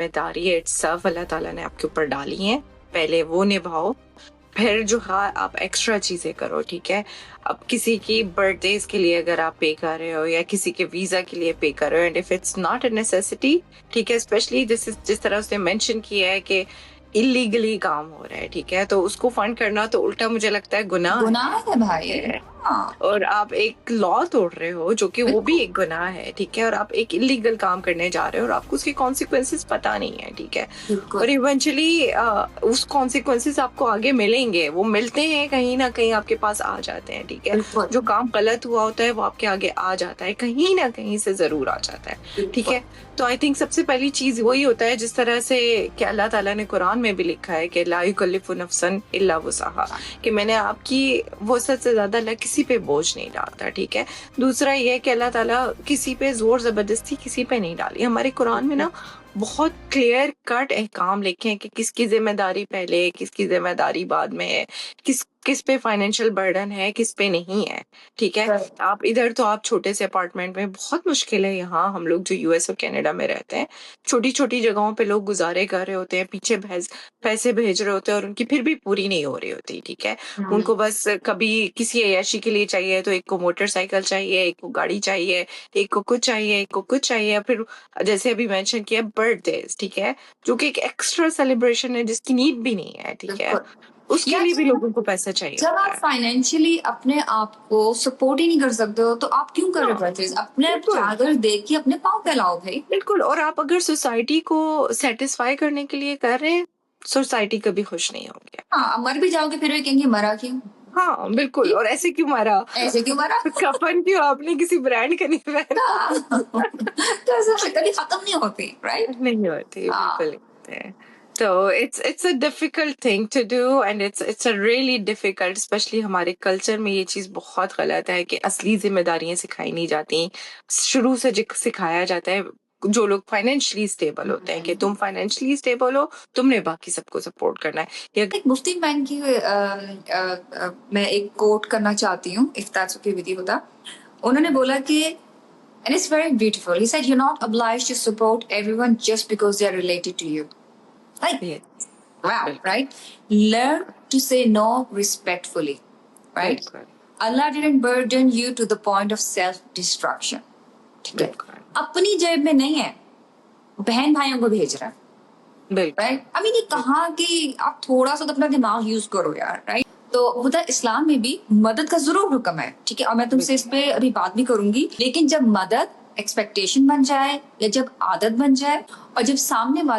ذمہ داری ہے اٹسلف اللہ تعالیٰ نے آپ کے اوپر ڈالی ہیں، پہلے وہ نبھاؤ، پھر جو ہے آپ ایکسٹرا چیزیں کرو. ٹھیک ہے، اب کسی کی برتھ ڈیز کے لیے اگر آپ پے کر رہے ہو یا کسی کے ویزا کے لیے پے کر رہے ہو، and if it's not a necessity, ٹھیک ہے، اسپیشلی جس طرح اس نے مینشن کیا ہے کہ اللیگلی کام ہو رہا ہے، ٹھیک ہے، تو اس کو فنڈ کرنا تو الٹا مجھے لگتا ہے گناہ گناہ ہے بھائی. ہے. ہاں اور آپ ایک لا توڑ رہے ہو جو کہ وہ بھی ایک گناہ ہے، ٹھیک ہے، اور آپ ایک انلیگل کام کرنے جا رہے ہو اور آپ کو اس کے کانسیکوینسز پتہ نہیں ہے، ٹھیک ہے، اور ایونچولی اس کانسیکوینسز آپ کو آگے ملیں گے، وہ ملتے ہیں کہیں نہ کہیں آپ کے پاس آ جاتے ہیں، ٹھیک ہے، جو کام غلط ہوا ہوتا ہے وہ آپ کے آگے آ جاتا ہے، کہیں نہ کہیں سے ضرور آ جاتا ہے، ٹھیک ہے. تو آئی تھنک سب سے پہلی چیز وہی ہوتا ہے جس طرح سے کہ اللہ تعالیٰ نے قرآن میں بھی لکھا ہے کہ لا یکلف نفسا الا وسعها، کہ میں نے آپ کی وسعت سے زیادہ اللہ کسی پہ بوجھ نہیں ڈالتا، ٹھیک ہے. دوسرا یہ کہ اللہ تعالیٰ کسی پہ زور زبردستی کسی پہ نہیں ڈالی. ہمارے قرآن میں نا بہت کلیئر کٹ احکام لکھے ہیں کہ کس کی ذمہ داری پہلے، کس کی ذمہ داری بعد میں ہے، کس پہ فائنینشیل برڈن ہے، کس پہ نہیں ہے، ٹھیک ہے. آپ ادھر تو آپ چھوٹے سے اپارٹمنٹ میں، بہت مشکل ہے یہاں ہم لوگ جو US اور کینیڈا میں رہتے ہیں، چھوٹی چھوٹی جگہوں پہ لوگ گزارے کر رہے ہوتے ہیں، پیچھے پیسے بھیج رہے ہوتے ہیں اور ان کی پھر بھی پوری نہیں ہو رہی ہوتی، ٹھیک ہے. ان کو بس کبھی کسی عیاشی کے لیے چاہیے تو ایک کو موٹر سائیکل چاہیے، ایک کو گاڑی چاہیے، ایک کو کچھ چاہیے، ایک کو کچھ چاہیے. پھر جیسے ابھی مینشن کیا برتھ ڈیز، ٹھیک ہے، جو کہ ایک ایکسٹرا سیلیبریشن ہے جس کی نیڈ بھی نہیں ہے، ٹھیک ہے، اس کے لیے بھی لوگوں کو پیسہ چاہیے. جب آپ فائنینشلی اپنے آپ کو سپورٹ ہی نہیں کر سکتے ہو تو آپ کیوں کر رہے پرچیز؟ اپنے چادر دیکھ کے اپنے پاؤں پھیلاؤ بھائی. بالکل. اور آپ اگر سوسائٹی کو سیٹسفائی کرنے کے لیے کر رہے ہیں، سوسائٹی کبھی خوش نہیں ہوگی. ہاں، مر بھی جاؤ گے پھر بھی کہیں گے مرا کیوں. ہاں بالکل. اور ایسے کیوں مارا، ایسے کیوں مرا، کفن کیوں آپ نے کسی برانڈ کا نہیں پہنا، تو ایسا کبھی ختم نہیں ہوتی، رائٹ؟ نہیں ہوتی، بالکل نہیں ہوتے. تو it's a difficult thing to do and it's a really difficult، especially ہمارے کلچر میں یہ چیز بہت غلط ہے کہ اصلی ذمہ داریاں سکھائی نہیں جاتی. شروع سے سکھایا جاتا ہے جو لوگ فائنینشلی اسٹیبل ہوتے ہیں کہ تم فائنینشلی اسٹیبل ہو، تم نے باقی سب کو سپورٹ کرنا ہے. ایک مفتی مین کی میں ایک کوٹ کرنا چاہتی ہوں، if that's okay with you ہوتا. انہوں نے بولا کہ and it's very beautiful. He said, you're not obliged to support everyone just because they are related to you. Like, wow, right? Learn to say no respectfully, right? Allah didn't burden you to the point of self-destruction. ٹھیک ہے، اپنی جیب میں نہیں ہے، بہن بھائیوں کو بھیج رہا ہے، رائٹ. I mean یہ کہاں کہ آپ تھوڑا سا تو اپنا دماغ یوز کرو یار، رائٹ. تو خدا اسلام میں بھی مدد کا ضرور حکم ہے، ٹھیک ہے، اور میں تم سے اس پہ ابھی بات بھی کروں گی. لیکن جب مدد ایکسپیکٹیشن بن جائے یا جب عادت بن جائے اور جب سامنے